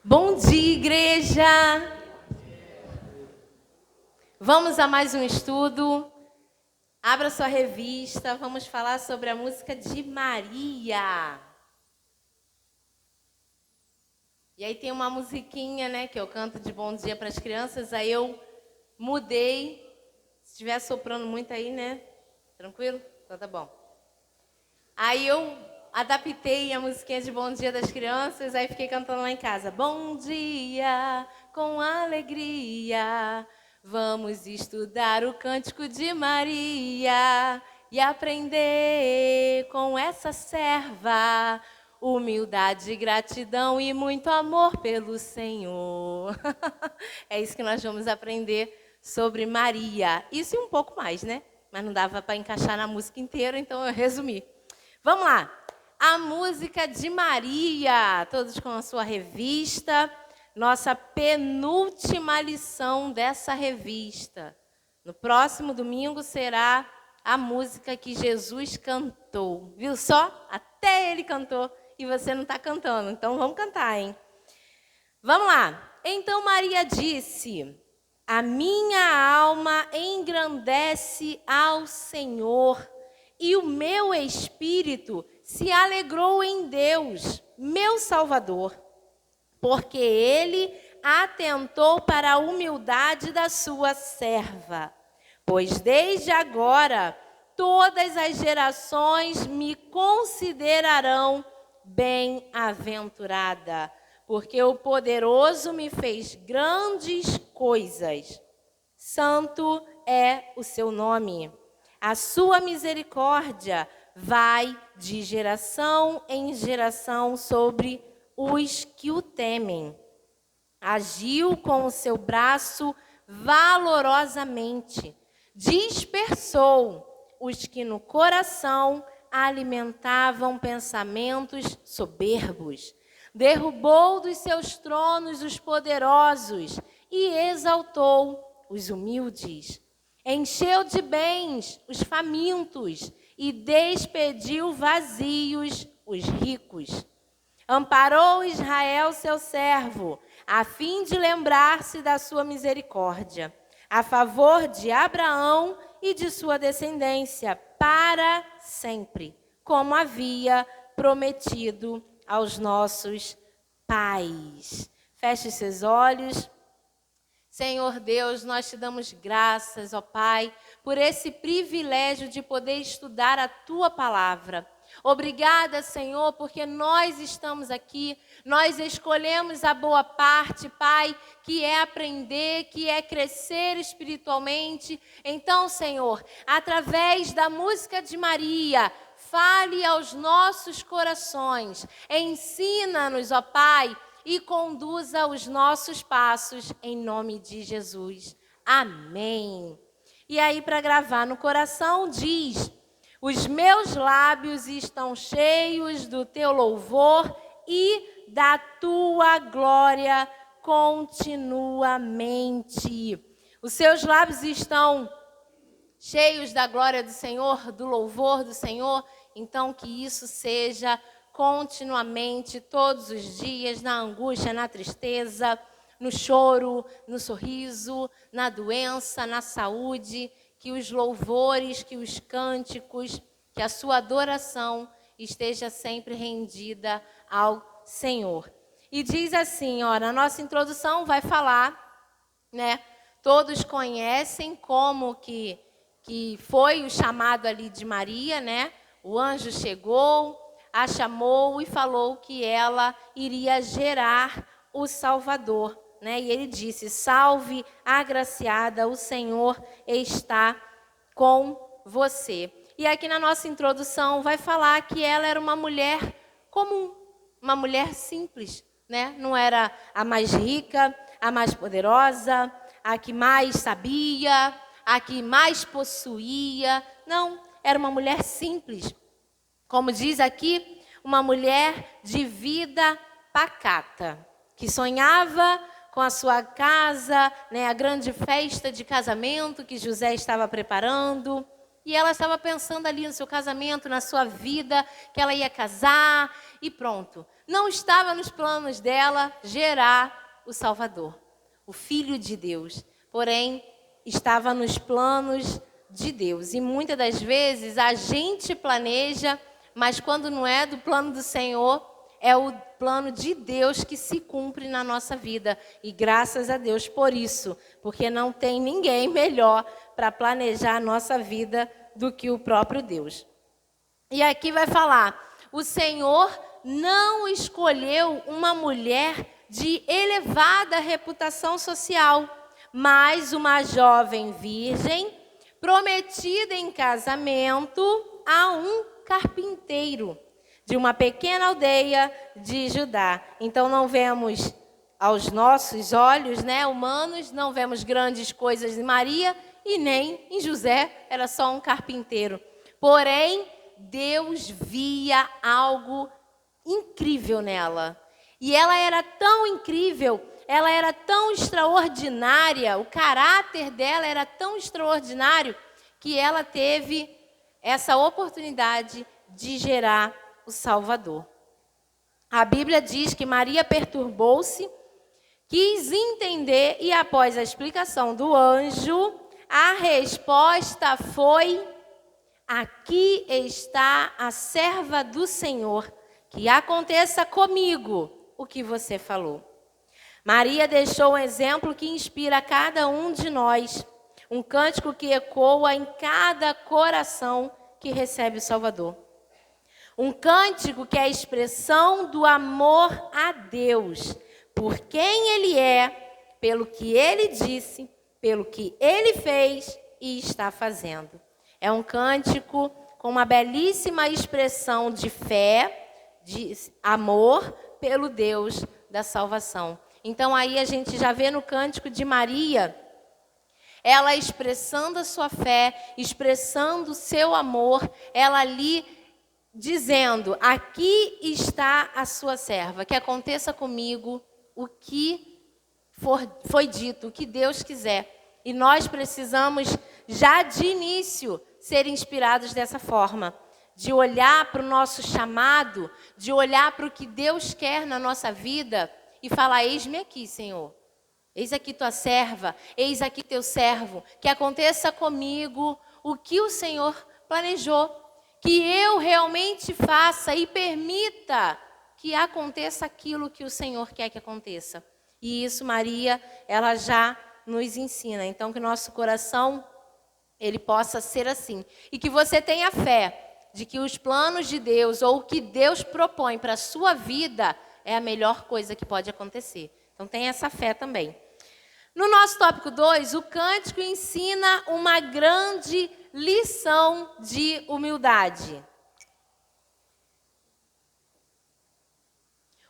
Bom dia, igreja! Vamos a mais um estudo. Abra sua revista, vamos falar sobre a música de Maria. E aí tem uma musiquinha, né, que eu canto de bom dia para as crianças, aí eu mudei. Se estiver soprando muito aí, né? Tranquilo? Então tá bom. Aí eu adaptei a musiquinha de bom dia das crianças, aí fiquei cantando lá em casa. Bom dia, com alegria, vamos estudar o cântico de Maria e aprender com essa serva humildade, gratidão e muito amor pelo Senhor. É isso que nós vamos aprender sobre Maria. Isso e um pouco mais, né? Mas não dava para encaixar na música inteira, então eu resumi. Vamos lá. A música de Maria, todos com a sua revista, nossa penúltima lição dessa revista. No próximo domingo será a música que Jesus cantou. Viu só? Até ele cantou e você não está cantando. Então vamos cantar, hein? Vamos lá. Então Maria disse: a minha alma engrandece ao Senhor e o meu espírito se alegrou em Deus, meu Salvador, porque Ele atentou para a humildade da sua serva. Pois desde agora todas as gerações me considerarão bem-aventurada, porque o poderoso me fez grandes coisas. Santo é o seu nome. A sua misericórdia vai de geração em geração sobre os que o temem. Agiu com o seu braço valorosamente, dispersou os que no coração alimentavam pensamentos soberbos, derrubou dos seus tronos os poderosos e exaltou os humildes. Encheu de bens os famintos e despediu vazios os ricos. Amparou Israel, seu servo, a fim de lembrar-se da sua misericórdia, a favor de Abraão e de sua descendência, para sempre, como havia prometido aos nossos pais. Feche seus olhos. Senhor Deus, nós te damos graças, ó Pai, por esse privilégio de poder estudar a Tua palavra. Obrigada, Senhor, porque nós estamos aqui, nós escolhemos a boa parte, Pai, que é aprender, que é crescer espiritualmente. Então, Senhor, através da música de Maria, fale aos nossos corações, ensina-nos, ó Pai, e conduza os nossos passos em nome de Jesus. Amém. E aí, para gravar no coração, diz: os meus lábios estão cheios do teu louvor e da tua glória continuamente. Os seus lábios estão cheios da glória do Senhor, do louvor do Senhor. Então, que isso seja continuamente, todos os dias, na angústia, na tristeza, no choro, no sorriso, na doença, na saúde, que os louvores, que os cânticos, que a sua adoração esteja sempre rendida ao Senhor. E diz assim, ó, na nossa introdução vai falar, né? Todos conhecem como que foi o chamado ali de Maria, né? O anjo chegou, a chamou e falou que ela iria gerar o Salvador, né? E ele disse: salve, agraciada, o Senhor está com você. E aqui na nossa introdução vai falar que ela era uma mulher comum, uma mulher simples, né? Não era a mais rica, a mais poderosa, a que mais sabia, a que mais possuía. Não, era uma mulher simples. Como diz aqui, uma mulher de vida pacata, que sonhava com a sua casa, né, a grande festa de casamento que José estava preparando. e ela estava pensando ali no seu casamento, na sua vida, que ela ia casar e pronto. Não estava nos planos dela gerar o Salvador, o Filho de Deus. Porém, estava nos planos de Deus. E muitas das vezes a gente planeja, mas quando não é do plano do Senhor, é o plano de Deus que se cumpre na nossa vida. E graças a Deus por isso, porque não tem ninguém melhor para planejar a nossa vida do que o próprio Deus. E aqui vai falar, o Senhor não escolheu uma mulher de elevada reputação social, mas uma jovem virgem prometida em casamento a um carpinteiro de uma pequena aldeia de Judá. Então não vemos aos nossos olhos, humanos, não vemos grandes coisas em Maria e nem em José, era só um carpinteiro. Porém, Deus via algo incrível nela. E ela era tão incrível, ela era tão extraordinária, o caráter dela era tão extraordinário que ela teve essa oportunidade de gerar o Salvador. A Bíblia diz que Maria perturbou-se, quis entender e após a explicação do anjo, a resposta foi: aqui está a serva do Senhor, que aconteça comigo o que você falou. Maria deixou um exemplo que inspira cada um de nós, um cântico que ecoa em cada coração que recebe o Salvador. Um cântico que é a expressão do amor a Deus, por quem Ele é, pelo que Ele disse, pelo que Ele fez e está fazendo. É um cântico com uma belíssima expressão de fé, de amor pelo Deus da salvação. Então aí a gente já vê no cântico de Maria, ela expressando a sua fé, expressando o seu amor, ela ali dizendo, aqui está a sua serva, que aconteça comigo o que foi dito, o que Deus quiser. E nós precisamos, já de início, ser inspirados dessa forma, de olhar para o nosso chamado, de olhar para o que Deus quer na nossa vida e falar, eis-me aqui, Senhor. Eis aqui tua serva, eis aqui teu servo, que aconteça comigo o que o Senhor planejou. Que eu realmente faça e permita que aconteça aquilo que o Senhor quer que aconteça. E isso, Maria, ela já nos ensina. Então, que nosso coração, ele possa ser assim. E que você tenha fé de que os planos de Deus, ou o que Deus propõe para a sua vida, é a melhor coisa que pode acontecer. Então, tenha essa fé também. No nosso tópico 2, o cântico ensina uma grande lição de humildade.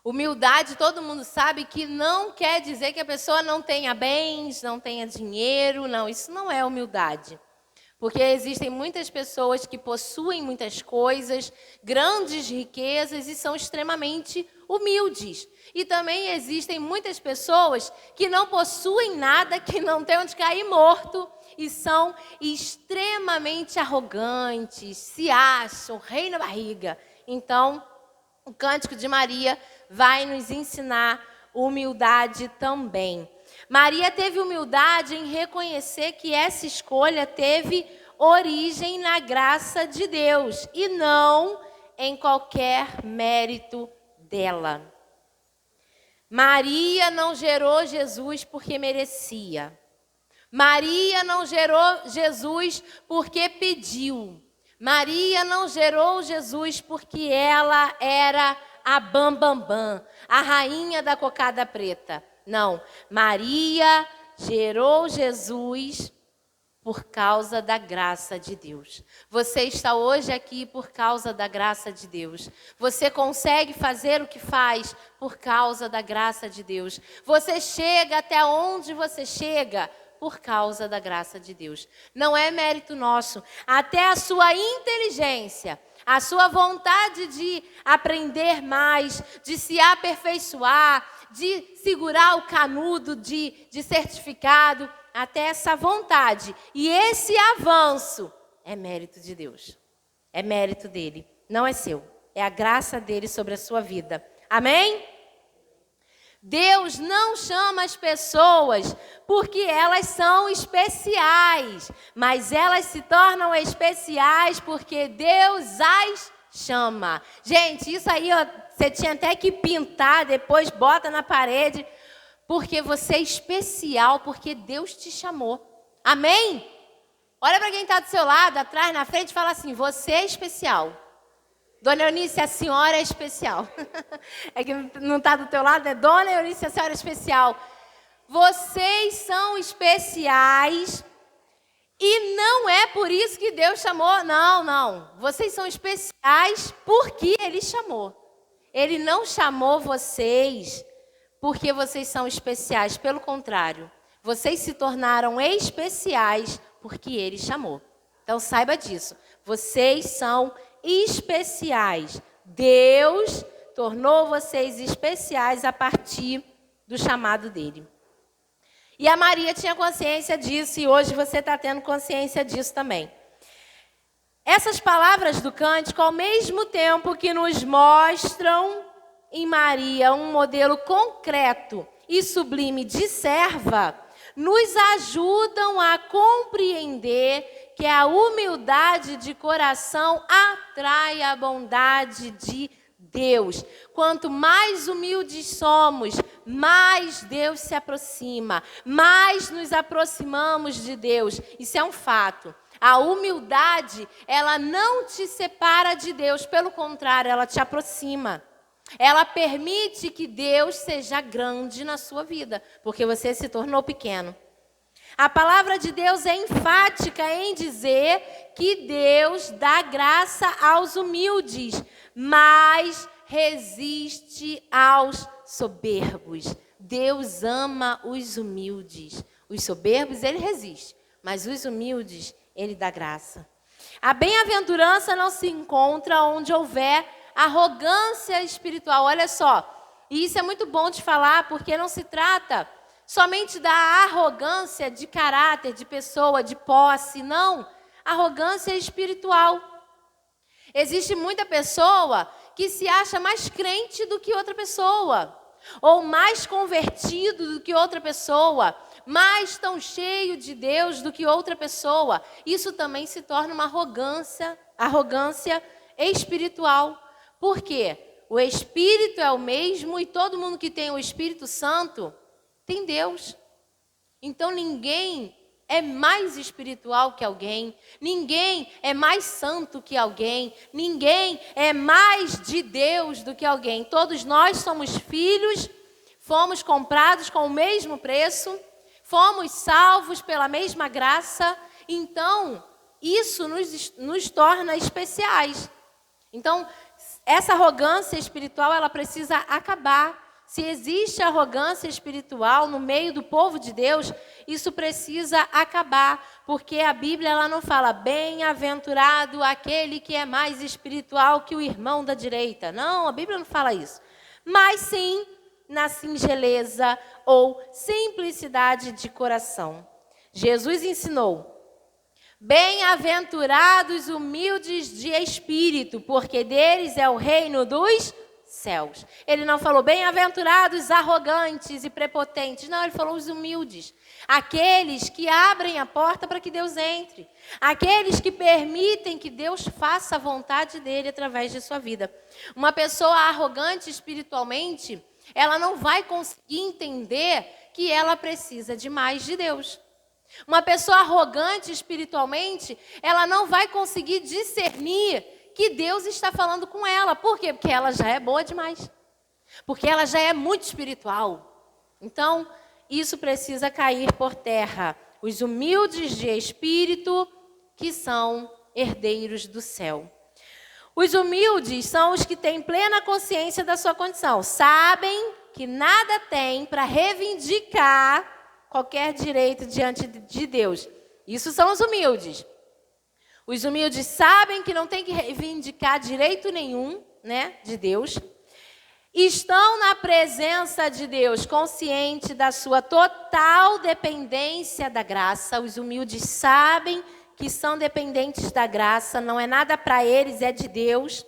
Humildade, todo mundo sabe que não quer dizer que a pessoa não tenha bens, não tenha dinheiro. Não, isso não é humildade. Porque existem muitas pessoas que possuem muitas coisas, grandes riquezas e são extremamente humildes. E também existem muitas pessoas que não possuem nada, que não têm onde cair morto e são extremamente arrogantes, se acham rei na barriga. Então, o Cântico de Maria vai nos ensinar humildade também. Maria teve humildade em reconhecer que essa escolha teve origem na graça de Deus e não em qualquer mérito dela. Maria não gerou Jesus porque merecia. Maria não gerou Jesus porque pediu. Maria não gerou Jesus porque ela era a bambambam, a rainha da cocada preta. Não, Maria gerou Jesus por causa da graça de Deus. Você está hoje aqui por causa da graça de Deus. Você consegue fazer o que faz por causa da graça de Deus. Você chega até onde você chega por causa da graça de Deus. Não é mérito nosso. Até a sua inteligência, a sua vontade de aprender mais, de se aperfeiçoar, de segurar o canudo de certificado, até essa vontade e esse avanço é mérito de Deus. É mérito dele, não é seu. É a graça dele sobre a sua vida. Amém? Deus não chama as pessoas porque elas são especiais, mas elas se tornam especiais porque Deus as chama. Gente, isso aí ó, você tinha até que pintar, depois bota na parede, porque você é especial, porque Deus te chamou. Amém? Olha para quem está do seu lado, atrás, na frente, e fala assim, você é especial. Dona Eunice, a senhora é especial. É que não está do teu lado, é Dona Eunice, a senhora é especial. Vocês são especiais e não é por isso que Deus chamou. Não, não. Vocês são especiais porque Ele chamou. Ele não chamou vocês porque vocês são especiais. Pelo contrário, vocês se tornaram especiais porque Ele chamou. Então saiba disso. Vocês são especiais. Deus tornou vocês especiais a partir do chamado dele. E a Maria tinha consciência disso e hoje você está tendo consciência disso também. Essas palavras do cântico, ao mesmo tempo que nos mostram em Maria um modelo concreto e sublime de serva, nos ajudam a compreender que a humildade de coração atrai a bondade de Deus. Quanto mais humildes somos, mais Deus se aproxima, mais nos aproximamos de Deus. Isso é um fato. A humildade, ela não te separa de Deus, pelo contrário, ela te aproxima. Ela permite que Deus seja grande na sua vida, porque você se tornou pequeno. A palavra de Deus é enfática em dizer que Deus dá graça aos humildes, mas resiste aos soberbos. Deus ama os humildes. Os soberbos, ele resiste, mas os humildes, ele dá graça. A bem-aventurança não se encontra onde houver arrogância espiritual. Olha só, e isso é muito bom de falar, porque não se trata somente da arrogância de caráter, de pessoa, de posse, não. Arrogância espiritual. Existe muita pessoa que se acha mais crente do que outra pessoa, ou mais convertido do que outra pessoa, mais tão cheio de Deus do que outra pessoa. Isso também se torna uma arrogância espiritual. Por quê? O Espírito é o mesmo e todo mundo que tem o Espírito Santo tem Deus. Então ninguém é mais espiritual que alguém, ninguém é mais santo que alguém, ninguém é mais de Deus do que alguém. Todos nós somos filhos, fomos comprados com o mesmo preço, fomos salvos pela mesma graça, então isso nos torna especiais. Então, essa arrogância espiritual, ela precisa acabar. Se existe arrogância espiritual no meio do povo de Deus, isso precisa acabar, porque a Bíblia ela não fala bem-aventurado aquele que é mais espiritual que o irmão da direita. Não, a Bíblia não fala isso. Mas sim na singeleza ou simplicidade de coração. Jesus ensinou: bem-aventurados humildes de espírito, porque deles é o reino dos céus. Ele não falou bem-aventurados arrogantes e prepotentes. Não, ele falou os humildes. Aqueles que abrem a porta para que Deus entre. Aqueles que permitem que Deus faça a vontade dele através de sua vida. Uma pessoa arrogante espiritualmente, ela não vai conseguir entender que ela precisa de mais de Deus. Uma pessoa arrogante espiritualmente, ela não vai conseguir discernir que Deus está falando com ela. Por quê? Porque ela já é boa demais. Porque ela já é muito espiritual. Então, isso precisa cair por terra. Os humildes de espírito, que são herdeiros do céu. Os humildes são os que têm plena consciência da sua condição. Sabem que nada têm para reivindicar qualquer direito diante de Deus. Isso são os humildes. Os humildes sabem que não tem que reivindicar direito nenhum, né, de Deus. Estão na presença de Deus, consciente da sua total dependência da graça. Os humildes sabem que são dependentes da graça, não é nada para eles, é de Deus.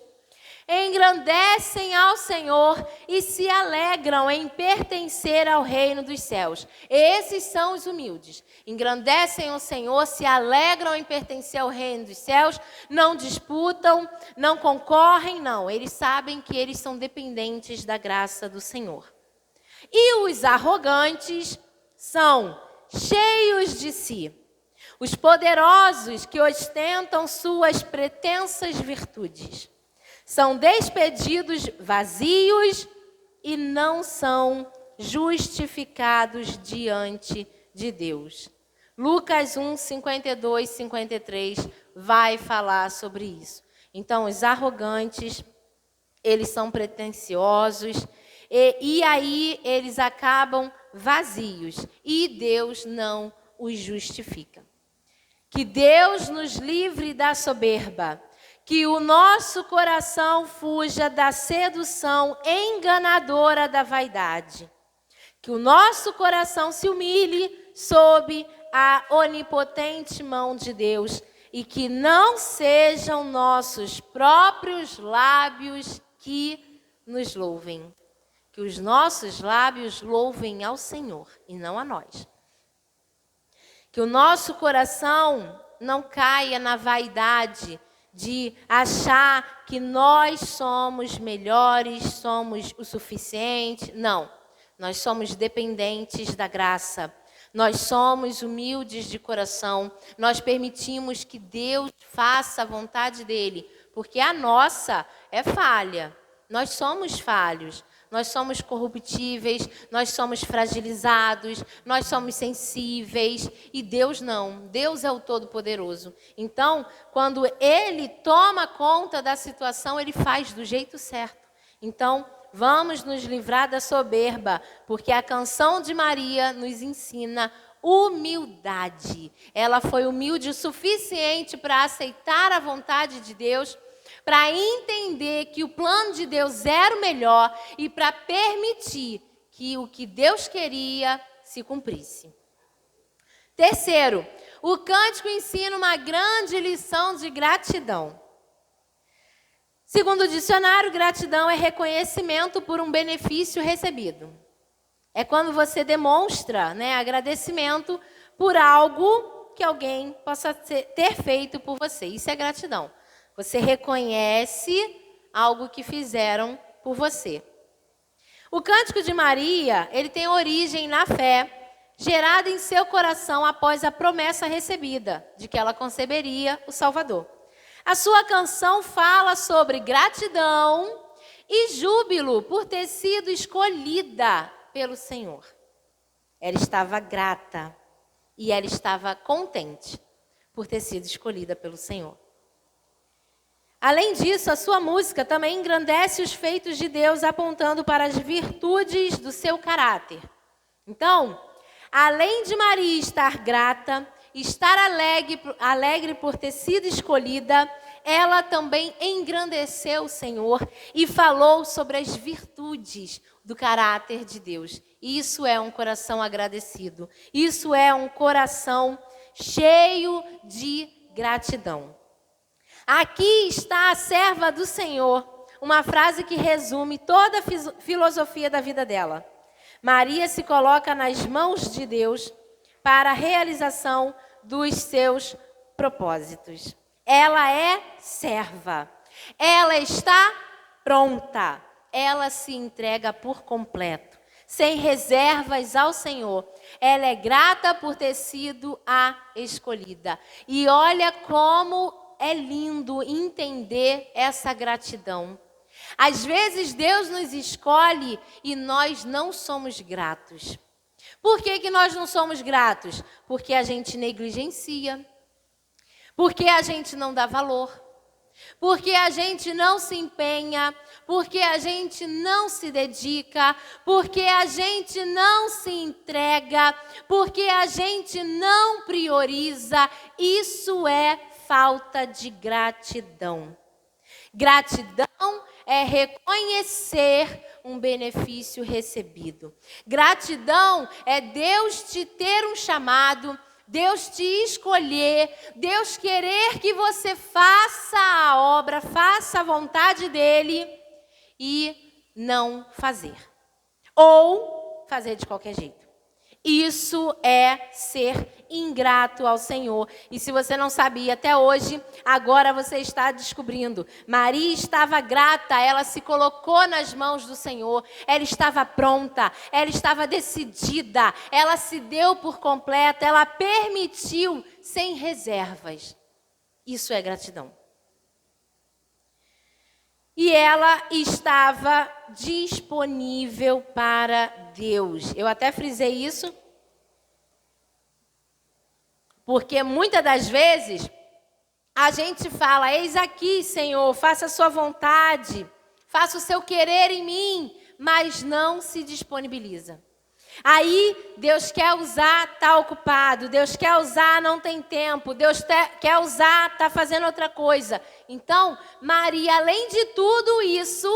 Engrandecem ao Senhor e se alegram em pertencer ao reino dos céus. Esses são os humildes. Engrandecem ao Senhor, se alegram em pertencer ao reino dos céus, não disputam, não concorrem, não. Eles sabem que eles são dependentes da graça do Senhor. E os arrogantes são cheios de si. Os poderosos que ostentam suas pretensas virtudes. São despedidos vazios e não são justificados diante de Deus. Lucas 1, 52, 53 vai falar sobre isso. Então, os arrogantes, eles são pretensiosos e aí eles acabam vazios e Deus não os justifica. Que Deus nos livre da soberba. Que o nosso coração fuja da sedução enganadora da vaidade. Que o nosso coração se humilhe sob a onipotente mão de Deus. E que não sejam nossos próprios lábios que nos louvem. Que os nossos lábios louvem ao Senhor e não a nós. Que o nosso coração não caia na vaidade de achar que nós somos melhores, somos o suficiente. Não, nós somos dependentes da graça. Nós somos humildes de coração. Nós permitimos que Deus faça a vontade dele, porque a nossa é falha. Nós somos falhos. Nós somos corruptíveis, nós somos fragilizados, nós somos sensíveis e Deus não. Deus é o Todo-Poderoso. Então, quando Ele toma conta da situação, Ele faz do jeito certo. Então, vamos nos livrar da soberba, porque a canção de Maria nos ensina humildade. Ela foi humilde o suficiente para aceitar a vontade de Deus, para entender que o plano de Deus era o melhor e para permitir que o que Deus queria se cumprisse. Terceiro, o cântico ensina uma grande lição de gratidão. Segundo o dicionário, gratidão é reconhecimento por um benefício recebido. É quando você demonstra, agradecimento por algo que alguém possa ter feito por você. Isso é gratidão. Você reconhece algo que fizeram por você. O Cântico de Maria, ele tem origem na fé, gerada em seu coração após a promessa recebida de que ela conceberia o Salvador. A sua canção fala sobre gratidão e júbilo por ter sido escolhida pelo Senhor. Ela estava grata e ela estava contente por ter sido escolhida pelo Senhor. Além disso, a sua música também engrandece os feitos de Deus, apontando para as virtudes do seu caráter. Então, além de Maria estar grata, estar alegre por ter sido escolhida, ela também engrandeceu o Senhor e falou sobre as virtudes do caráter de Deus. Isso é um coração agradecido. Isso é um coração cheio de gratidão. Aqui está a serva do Senhor, uma frase que resume toda a filosofia da vida dela. Maria se coloca nas mãos de Deus para a realização dos seus propósitos. Ela é serva, ela está pronta, ela se entrega por completo, sem reservas ao Senhor. Ela é grata por ter sido a escolhida. E olha como é lindo entender essa gratidão. Às vezes Deus nos escolhe e nós não somos gratos. Por que nós não somos gratos? Porque a gente negligencia. Porque a gente não dá valor. Porque a gente não se empenha. Porque a gente não se dedica. Porque a gente não se entrega. Porque a gente não prioriza. Isso é falta de gratidão. Gratidão é reconhecer um benefício recebido. Gratidão é Deus te ter um chamado. Deus te escolher, Deus querer que você faça a obra, faça a vontade dele e não fazer. Ou fazer de qualquer jeito. Isso é ser ingrato ao Senhor. E se você não sabia até hoje, agora você está descobrindo. Maria estava grata, ela se colocou nas mãos do Senhor. Ela estava pronta, ela estava decidida, ela se deu por completa, ela permitiu sem reservas. Isso é gratidão. E ela estava disponível para Deus. Eu até frisei isso, porque muitas das vezes a gente fala: eis aqui, Senhor, faça a sua vontade, faça o seu querer em mim, mas não se disponibiliza. Aí Deus quer usar, está ocupado, Deus quer usar, não tem tempo, Deus quer usar, está fazendo outra coisa. Então, Maria, além de tudo isso,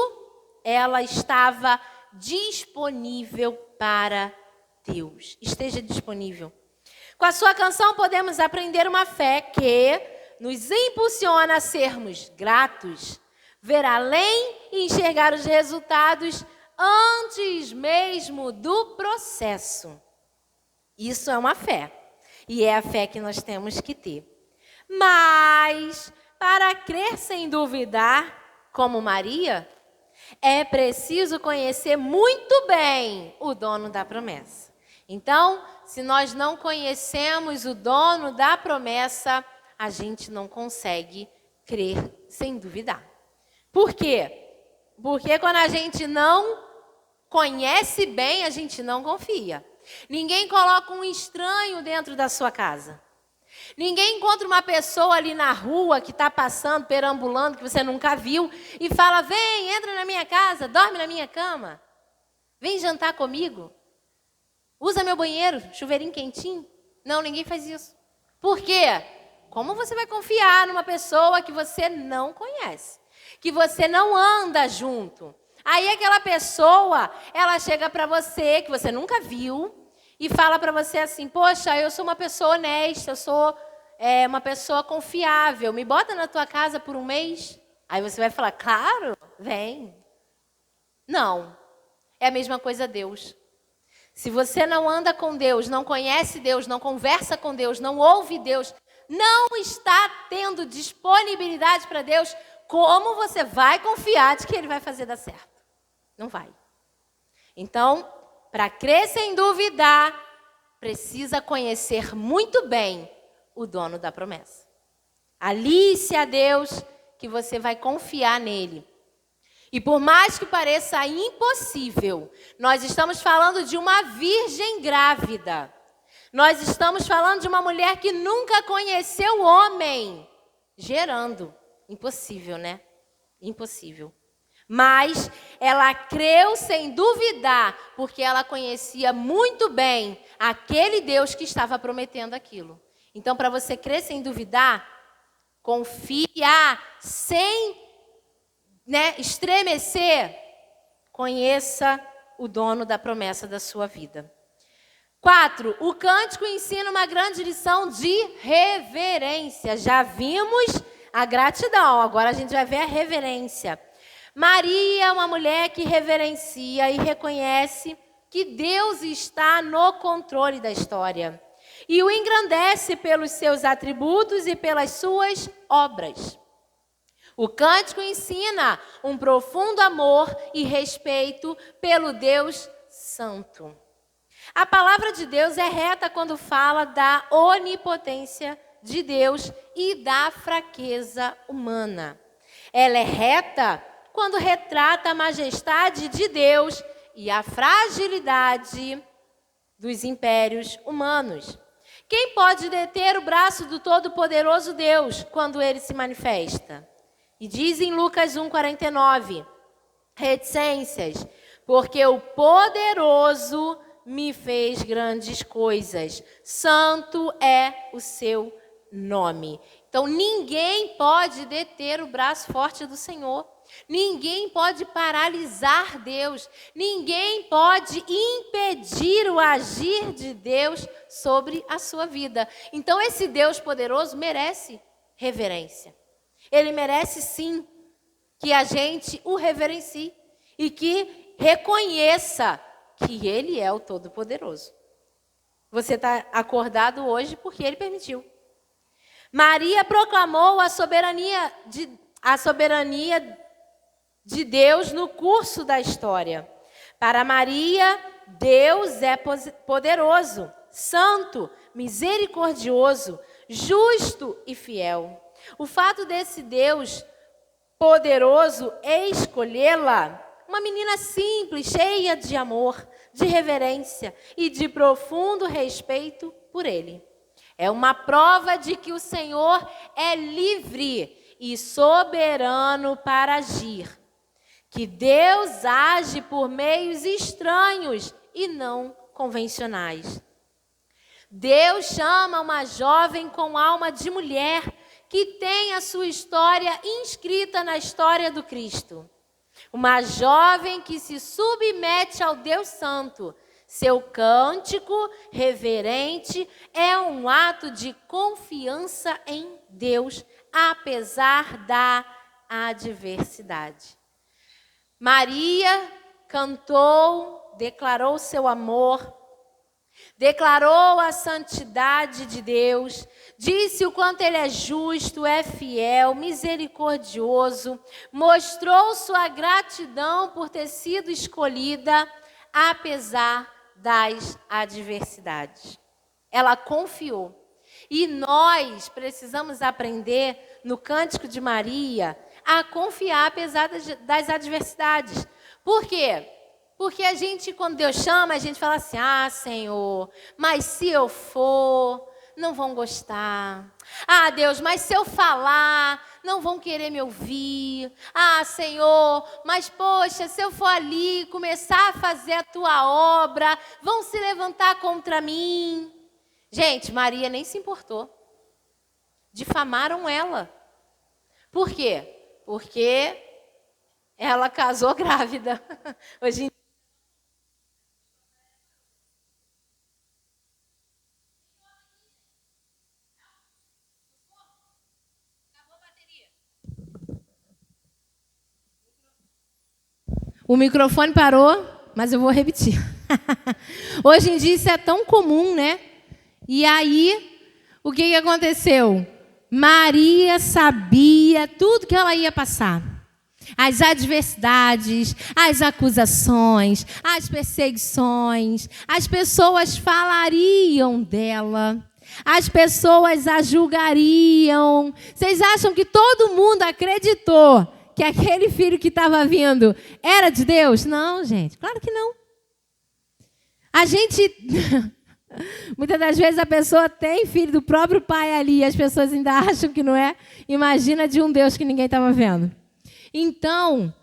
ela estava disponível para Deus. Esteja disponível. Com a sua canção podemos aprender uma fé que nos impulsiona a sermos gratos, ver além e enxergar os resultados antes mesmo do processo. Isso é uma fé. E é a fé que nós temos que ter. Mas, para crer sem duvidar, como Maria, é preciso conhecer muito bem o dono da promessa. Então, se nós não conhecemos o dono da promessa, a gente não consegue crer sem duvidar. Por quê? Porque quando a gente não conhece bem, a gente não confia. Ninguém coloca um estranho dentro da sua casa. Ninguém encontra uma pessoa ali na rua que está passando, perambulando, que você nunca viu, e fala: vem, entra na minha casa, dorme na minha cama. Vem jantar comigo. Usa meu banheiro, chuveirinho quentinho. Não, ninguém faz isso. Por quê? Como você vai confiar numa pessoa que você não conhece? Que você não anda junto? Aí aquela pessoa, ela chega para você, que você nunca viu, e fala para você assim: poxa, eu sou uma pessoa honesta, eu sou uma pessoa confiável, me bota na tua casa por um mês. Aí você vai falar: claro, vem. Não, é a mesma coisa Deus. Se você não anda com Deus, não conhece Deus, não conversa com Deus, não ouve Deus, não está tendo disponibilidade para Deus, como você vai confiar de que Ele vai fazer dar certo? Não vai. Então, para crer sem duvidar, precisa conhecer muito bem o dono da promessa. Alice a Deus que você vai confiar nele. E por mais que pareça impossível, nós estamos falando de uma virgem grávida. Nós estamos falando de uma mulher que nunca conheceu homem gerando. Impossível, né? Impossível. Mas ela creu sem duvidar, porque ela conhecia muito bem aquele Deus que estava prometendo aquilo. Então, para você crer sem duvidar, confia sem estremecer, conheça o dono da promessa da sua vida. 4, o cântico ensina uma grande lição de reverência. Já vimos a gratidão, agora a gente vai ver a reverência. Maria é uma mulher que reverencia e reconhece que Deus está no controle da história. E o engrandece pelos seus atributos e pelas suas obras. O cântico ensina um profundo amor e respeito pelo Deus Santo. A palavra de Deus é reta quando fala da onipotência de Deus e da fraqueza humana. Ela é reta quando retrata a majestade de Deus e a fragilidade dos impérios humanos. Quem pode deter o braço do Todo-Poderoso Deus quando ele se manifesta? E diz em Lucas 1,49, reticências, porque o poderoso me fez grandes coisas, santo é o seu nome. Então ninguém pode deter o braço forte do Senhor. Ninguém pode paralisar Deus. Ninguém pode impedir o agir de Deus sobre a sua vida. Então, esse Deus poderoso merece reverência. Ele merece, sim, que a gente o reverencie e que reconheça que Ele é o Todo-Poderoso. Você está acordado hoje porque Ele permitiu. Maria proclamou a soberania de Deus no curso da história. Para Maria, Deus é poderoso, santo, misericordioso, justo e fiel. O fato desse Deus poderoso escolhê-la, uma menina simples, cheia de amor, de reverência e de profundo respeito por Ele. É uma prova de que o Senhor é livre e soberano para agir. Que Deus age por meios estranhos e não convencionais. Deus chama uma jovem com alma de mulher que tem a sua história inscrita na história do Cristo. Uma jovem que se submete ao Deus Santo. Seu cântico reverente é um ato de confiança em Deus, apesar da adversidade. Maria cantou, declarou seu amor, declarou a santidade de Deus, disse o quanto Ele é justo, é fiel, misericordioso, mostrou sua gratidão por ter sido escolhida, apesar das adversidades. Ela confiou. E nós precisamos aprender no Cântico de Maria a confiar apesar das adversidades. Por quê? Porque a gente, quando Deus chama, a gente fala assim, Senhor, mas se eu for, não vão gostar. Deus, mas se eu falar, não vão querer me ouvir. Senhor, mas poxa, se eu for ali começar a fazer a tua obra, vão se levantar contra mim. Gente, Maria nem se importou. Difamaram ela. Por quê? Porque ela casou grávida. Hoje em O microfone parou, mas eu vou repetir. Hoje em dia isso é tão comum, né? E aí, o que aconteceu? Maria sabia tudo que ela ia passar. As adversidades, as acusações, as perseguições. As pessoas falariam dela. As pessoas a julgariam. Vocês acham que todo mundo acreditou que aquele filho que estava vindo era de Deus? Não, gente, claro que não. A gente... Muitas das vezes a pessoa tem filho do próprio pai ali e as pessoas ainda acham que não é. Imagina de um Deus que ninguém estava vendo. Então,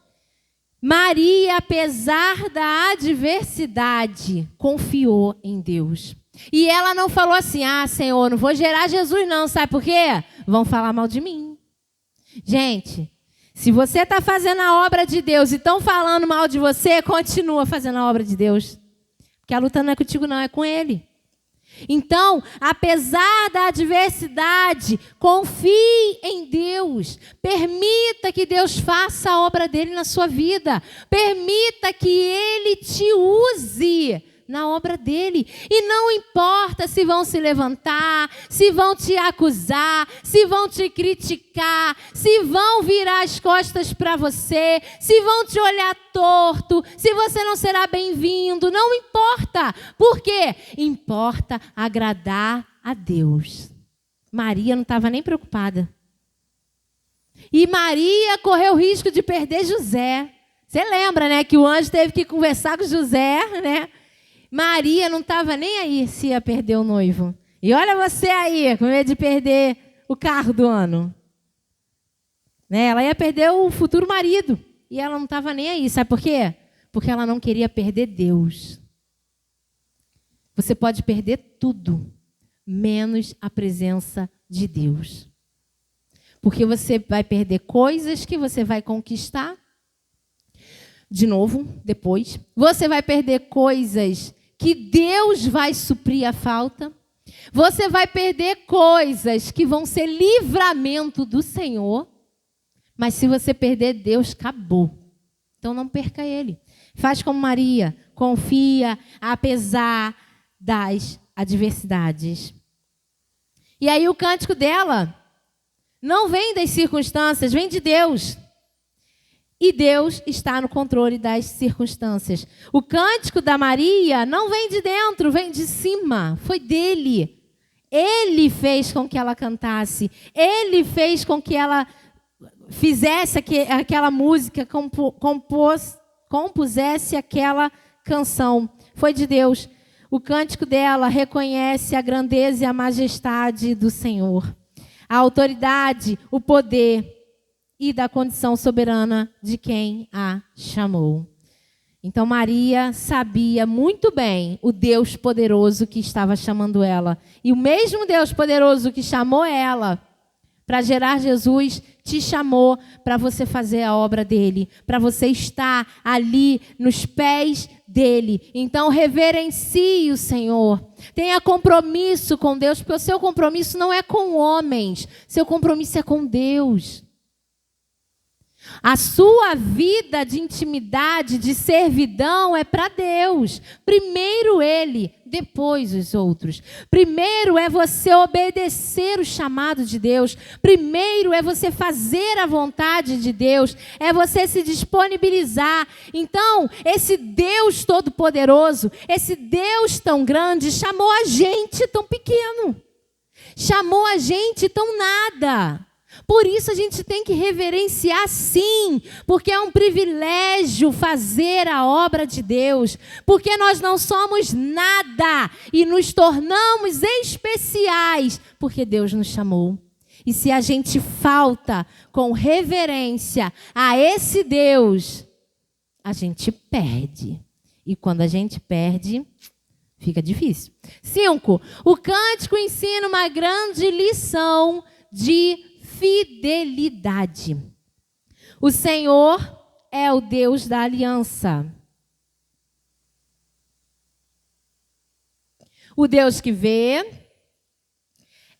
Maria, apesar da adversidade, confiou em Deus. E ela não falou assim, Senhor, não vou gerar Jesus não, sabe por quê? Vão falar mal de mim. Gente, se você está fazendo a obra de Deus e estão falando mal de você, continua fazendo a obra de Deus. Porque a luta não é contigo não, é com Ele. Então, apesar da adversidade, confie em Deus. Permita que Deus faça a obra dele na sua vida. Permita que Ele te use na obra dele. E não importa se vão se levantar, se vão te acusar, se vão te criticar, se vão virar as costas para você, se vão te olhar torto, se você não será bem-vindo, não importa. Por quê? Importa agradar a Deus. Maria não estava nem preocupada. E Maria correu o risco de perder José. Você lembra, né, que o anjo teve que conversar com José, né? Maria não estava nem aí se ia perder o noivo. E olha você aí, com medo de perder o carro do ano. Né? Ela ia perder o futuro marido. E ela não estava nem aí. Sabe por quê? Porque ela não queria perder Deus. Você pode perder tudo, menos a presença de Deus. Porque você vai perder coisas que você vai conquistar de novo, depois. Você vai perder coisas que Deus vai suprir a falta. Você vai perder coisas que vão ser livramento do Senhor. Mas se você perder Deus, acabou. Então não perca Ele. Faz como Maria, confia apesar das adversidades. E aí o cântico dela não vem das circunstâncias, vem de Deus. E Deus está no controle das circunstâncias. O cântico da Maria não vem de dentro, vem de cima. Foi dele. Ele fez com que ela cantasse. Ele fez com que ela fizesse aquela música, compusesse aquela canção. Foi de Deus. O cântico dela reconhece a grandeza e a majestade do Senhor. A autoridade, o poder e da condição soberana de quem a chamou. Então Maria sabia muito bem o Deus poderoso que estava chamando ela. E o mesmo Deus poderoso que chamou ela para gerar Jesus, te chamou para você fazer a obra dele, para você estar ali nos pés dele. Então reverencie o Senhor. Tenha compromisso com Deus, porque o seu compromisso não é com homens, seu compromisso é com Deus. A sua vida de intimidade, de servidão é para Deus. Primeiro Ele, depois os outros. Primeiro é você obedecer o chamado de Deus. Primeiro é você fazer a vontade de Deus. É você se disponibilizar. Então, esse Deus todo-poderoso, esse Deus tão grande, chamou a gente tão pequeno. Chamou a gente tão nada. Por isso a gente tem que reverenciar sim, porque é um privilégio fazer a obra de Deus, porque nós não somos nada e nos tornamos especiais, porque Deus nos chamou. E se a gente falta com reverência a esse Deus, a gente perde. E quando a gente perde, fica difícil. 5. O cântico ensina uma grande lição de fidelidade. O Senhor é o Deus da aliança. O Deus que vê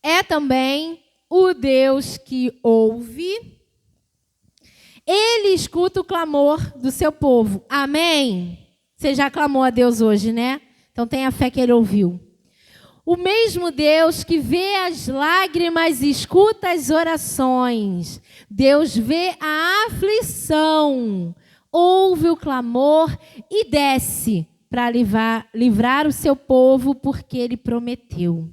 é também o Deus que ouve. Ele escuta o clamor do seu povo. Amém? Você já clamou a Deus hoje, né? Então tenha fé que ele ouviu. O mesmo Deus que vê as lágrimas e escuta as orações. Deus vê a aflição, ouve o clamor e desce para livrar o seu povo, porque Ele prometeu.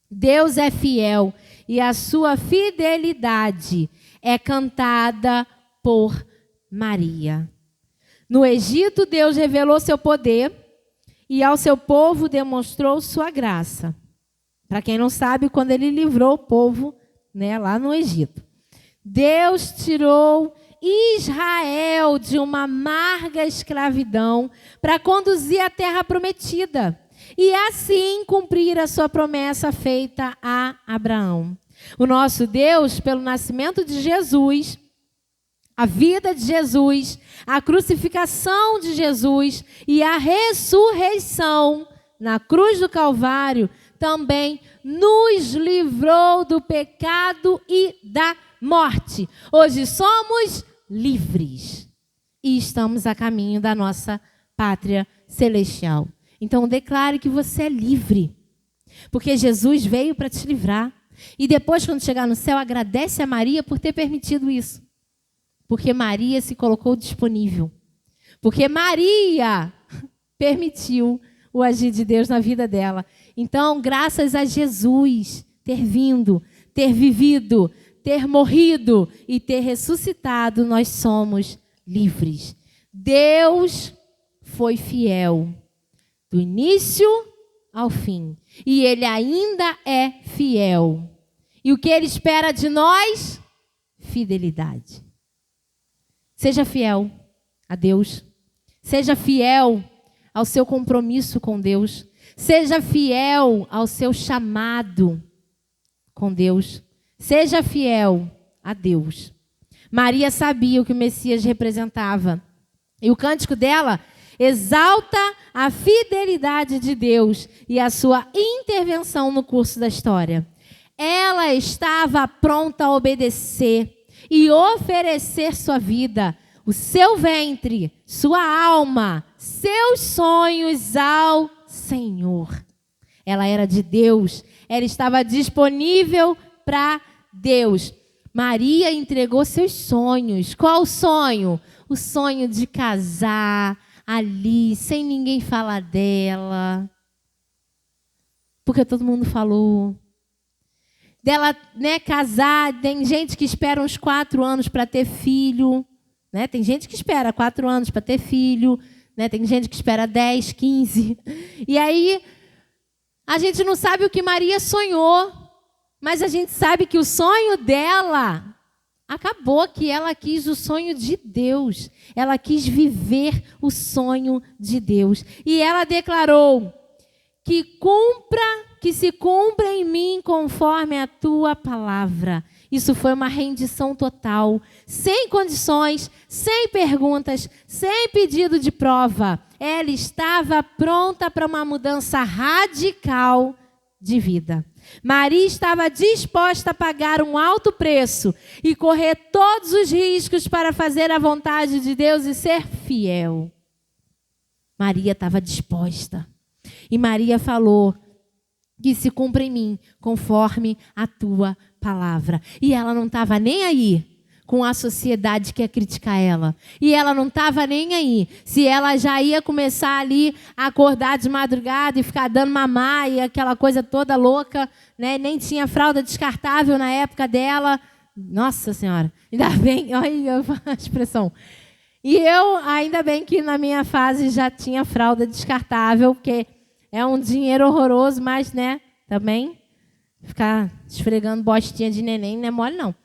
Deus é fiel e a sua fidelidade é cantada por Maria. No Egito, Deus revelou seu poder e ao seu povo demonstrou sua graça. Para quem não sabe, quando ele livrou o povo, né, lá no Egito. Deus tirou Israel de uma amarga escravidão para conduzir a terra prometida. E assim cumprir a sua promessa feita a Abraão. O nosso Deus, pelo nascimento de Jesus, a vida de Jesus, a crucificação de Jesus e a ressurreição na cruz do Calvário também nos livrou do pecado e da morte. Hoje somos livres e estamos a caminho da nossa pátria celestial. Então declare que você é livre, porque Jesus veio para te livrar. E depois, quando chegar no céu, agradece a Maria por ter permitido isso. Porque Maria se colocou disponível. Porque Maria permitiu o agir de Deus na vida dela. Então, graças a Jesus ter vindo, ter vivido, ter morrido e ter ressuscitado, nós somos livres. Deus foi fiel do início ao fim. E Ele ainda é fiel. E o que Ele espera de nós? Fidelidade. Seja fiel a Deus. Seja fiel ao seu compromisso com Deus. Seja fiel ao seu chamado com Deus. Seja fiel a Deus. Maria sabia o que o Messias representava. E o cântico dela exalta a fidelidade de Deus e a sua intervenção no curso da história. Ela estava pronta a obedecer e oferecer sua vida, o seu ventre, sua alma, seus sonhos ao Senhor. Ela era de Deus, ela estava disponível para Deus. Maria entregou seus sonhos. Qual o sonho? O sonho de casar ali, sem ninguém falar dela. Porque todo mundo falou. Dela, casar. Tem gente que espera uns 4 anos para ter filho. Tem gente que espera 4 anos para ter filho. Tem gente que espera 10, 15. E aí, a gente não sabe o que Maria sonhou. Mas a gente sabe que o sonho dela acabou, que ela quis o sonho de Deus. Ela quis viver o sonho de Deus. E ela declarou que se cumpra em mim conforme a tua palavra. Isso foi uma rendição total, sem condições, sem perguntas, sem pedido de prova. Ela estava pronta para uma mudança radical de vida. Maria estava disposta a pagar um alto preço e correr todos os riscos para fazer a vontade de Deus e ser fiel. Maria estava disposta. E Maria falou que se cumpra em mim conforme a tua palavra. E ela não estava nem aí com a sociedade que ia criticar ela. E ela não estava nem aí se ela já ia começar ali a acordar de madrugada e ficar dando mamar e aquela coisa toda louca, Nem tinha fralda descartável na época dela. Nossa Senhora, ainda bem, olha a expressão. E eu, ainda bem que na minha fase já tinha fralda descartável, porque é um dinheiro horroroso, mas, também ficar esfregando bostinha de neném não é mole, não.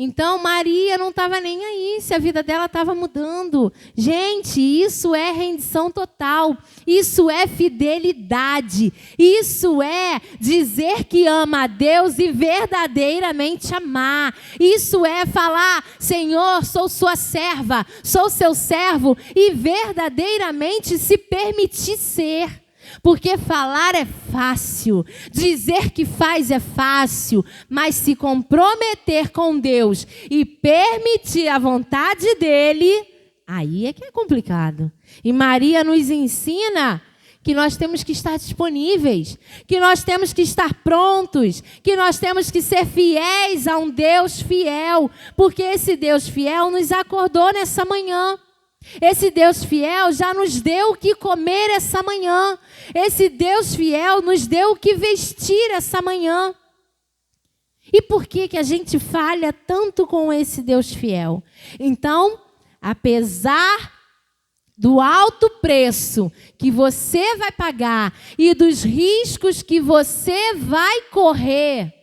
Então, Maria não estava nem aí se a vida dela estava mudando. Gente, isso é rendição total. Isso é fidelidade. Isso é dizer que ama a Deus e verdadeiramente amar. Isso é falar, Senhor, sou sua serva, sou seu servo, e verdadeiramente se permitir ser. Porque falar é fácil, dizer que faz é fácil, mas se comprometer com Deus e permitir a vontade dele, aí é que é complicado. E Maria nos ensina que nós temos que estar disponíveis, que nós temos que estar prontos, que nós temos que ser fiéis a um Deus fiel, porque esse Deus fiel nos acordou nessa manhã. Esse Deus fiel já nos deu o que comer essa manhã. Esse Deus fiel nos deu o que vestir essa manhã. E por que a gente falha tanto com esse Deus fiel? Então, apesar do alto preço que você vai pagar e dos riscos que você vai correr,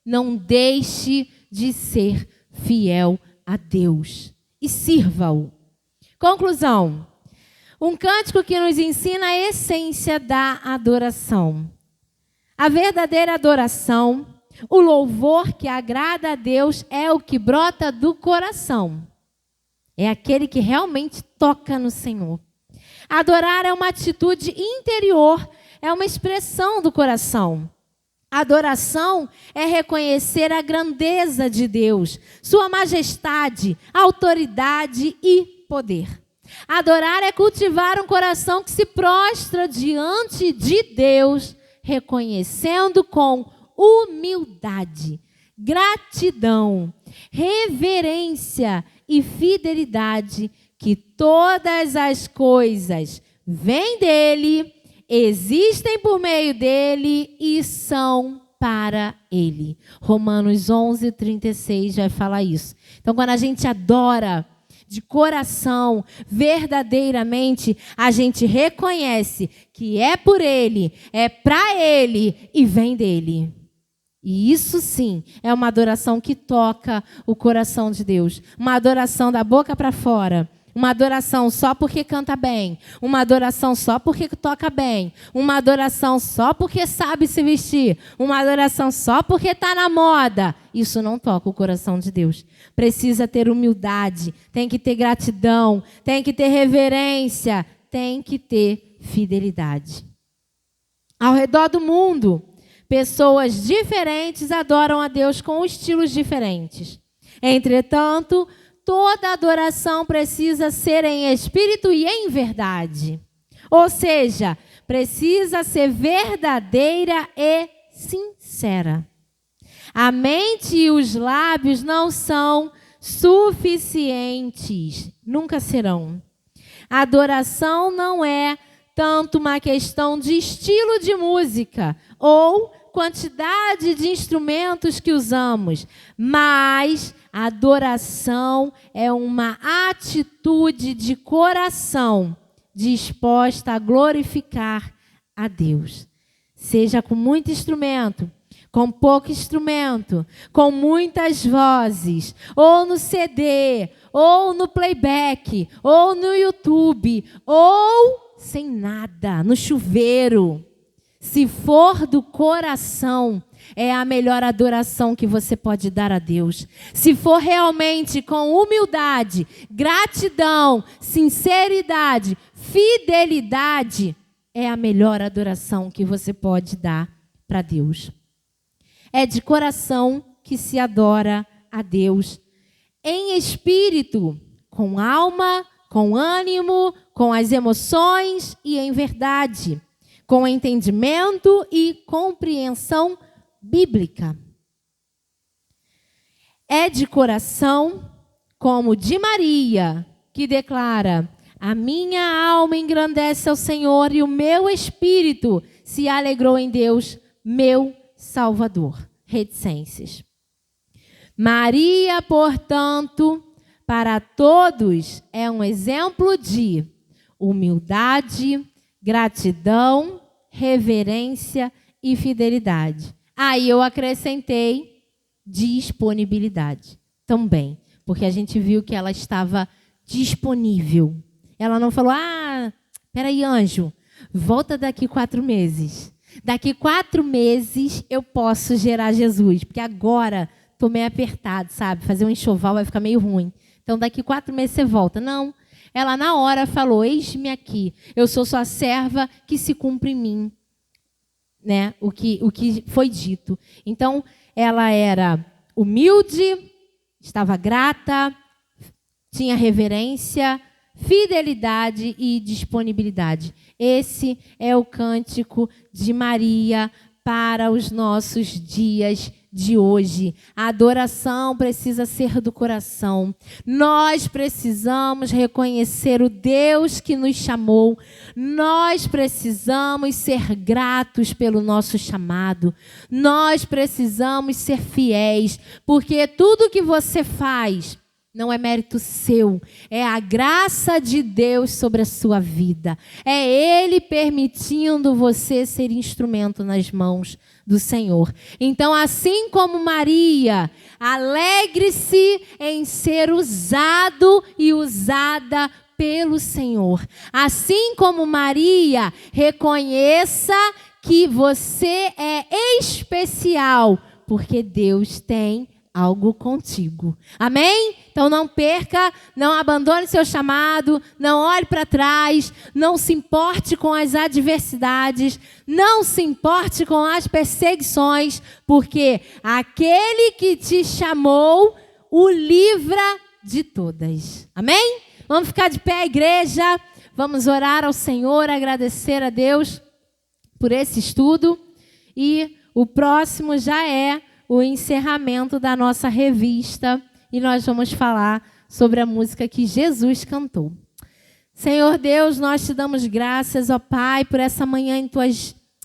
não deixe de ser fiel a Deus e sirva-o. Conclusão, um cântico que nos ensina a essência da adoração. A verdadeira adoração, o louvor que agrada a Deus é o que brota do coração. É aquele que realmente toca no Senhor. Adorar é uma atitude interior, é uma expressão do coração. Adoração é reconhecer a grandeza de Deus, sua majestade, autoridade e poder. Adorar é cultivar um coração que se prostra diante de Deus, reconhecendo com humildade, gratidão, reverência e fidelidade que todas as coisas vêm dele, existem por meio dele e são para ele. Romanos 11:36 vai falar isso. Então, quando a gente adora de coração, verdadeiramente, a gente reconhece que é por ele, é para ele e vem dele. E isso sim é uma adoração que toca o coração de Deus. Uma adoração da boca para fora. Uma adoração só porque canta bem. Uma adoração só porque toca bem. Uma adoração só porque sabe se vestir. Uma adoração só porque está na moda. Isso não toca o coração de Deus. Precisa ter humildade, tem que ter gratidão, tem que ter reverência, tem que ter fidelidade. Ao redor do mundo, pessoas diferentes adoram a Deus com estilos diferentes. Entretanto, toda adoração precisa ser em espírito e em verdade. Ou seja, precisa ser verdadeira e sincera. A mente e os lábios não são suficientes, nunca serão. A adoração não é tanto uma questão de estilo de música ou quantidade de instrumentos que usamos, mas a adoração é uma atitude de coração disposta a glorificar a Deus. Seja com muito instrumento, com pouco instrumento, com muitas vozes, ou no CD, ou no playback, ou no YouTube, ou sem nada, no chuveiro. Se for do coração, é a melhor adoração que você pode dar a Deus. Se for realmente com humildade, gratidão, sinceridade, fidelidade, é a melhor adoração que você pode dar para Deus. É de coração que se adora a Deus, em espírito, com alma, com ânimo, com as emoções e em verdade, com entendimento e compreensão bíblica. É de coração como de Maria, que declara: a minha alma engrandece ao Senhor e o meu espírito se alegrou em Deus, meu Salvador. Reticências. Maria, portanto, para todos é um exemplo de humildade, gratidão, reverência e fidelidade. Aí eu acrescentei disponibilidade também, porque a gente viu que ela estava disponível. Ela não falou: peraí, anjo, volta daqui 4 meses. Daqui 4 meses eu posso gerar Jesus, porque agora estou meio apertado, sabe? Fazer um enxoval vai ficar meio ruim. Então daqui 4 meses você volta. Não. Ela na hora falou: eis-me aqui, eu sou sua serva, que se cumpre em mim, né? O que foi dito. Então ela era humilde, estava grata, tinha reverência, fidelidade e disponibilidade. Esse é o cântico de Maria para os nossos dias de hoje. A adoração precisa ser do coração. Nós precisamos reconhecer o Deus que nos chamou. Nós precisamos ser gratos pelo nosso chamado. Nós precisamos ser fiéis, porque tudo que você faz não é mérito seu, é a graça de Deus sobre a sua vida. É Ele permitindo você ser instrumento nas mãos do Senhor. Então, assim como Maria, alegre-se em ser usado e usada pelo Senhor. Assim como Maria, reconheça que você é especial, porque Deus tem algo contigo. Amém? Então não perca, não abandone seu chamado, não olhe para trás, não se importe com as adversidades, não se importe com as perseguições, porque aquele que te chamou o livra de todas. Amém? Vamos ficar de pé, igreja. Vamos orar ao Senhor, agradecer a Deus por esse estudo. E o próximo já é o encerramento da nossa revista e nós vamos falar sobre a música que Jesus cantou. Senhor Deus, nós te damos graças, ó Pai, por essa manhã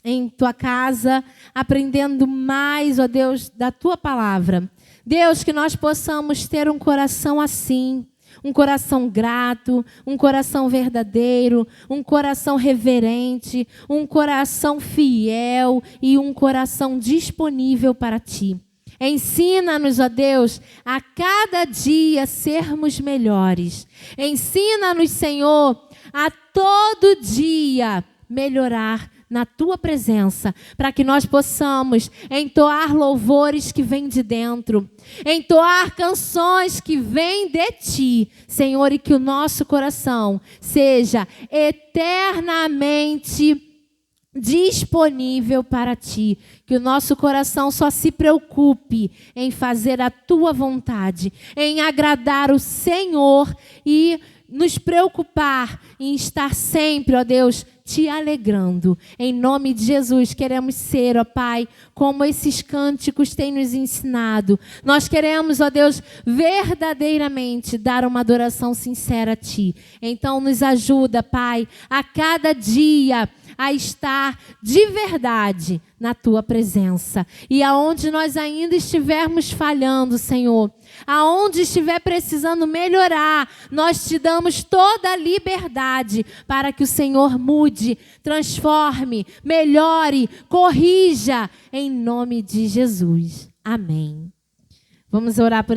em tua casa, aprendendo mais, ó Deus, da tua palavra. Deus, que nós possamos ter um coração assim, um coração grato, um coração verdadeiro, um coração reverente, um coração fiel e um coração disponível para ti. Ensina-nos, ó Deus, a cada dia sermos melhores. Ensina-nos, Senhor, a todo dia melhorar na Tua presença, para que nós possamos entoar louvores que vêm de dentro, entoar canções que vêm de Ti, Senhor, e que o nosso coração seja eternamente disponível para Ti, que o nosso coração só se preocupe em fazer a Tua vontade, em agradar o Senhor e nos preocupar em estar sempre, ó Deus, Te alegrando. Em nome de Jesus, queremos ser, ó Pai, como esses cânticos têm nos ensinado. Nós queremos, ó Deus, verdadeiramente dar uma adoração sincera a Ti. Então nos ajuda, Pai, a cada dia a estar de verdade na Tua presença. E aonde nós ainda estivermos falhando, Senhor, aonde estiver precisando melhorar, nós Te damos toda a liberdade para que o Senhor mude, transforme, melhore, corrija, em nome de Jesus. Amém. Vamos orar por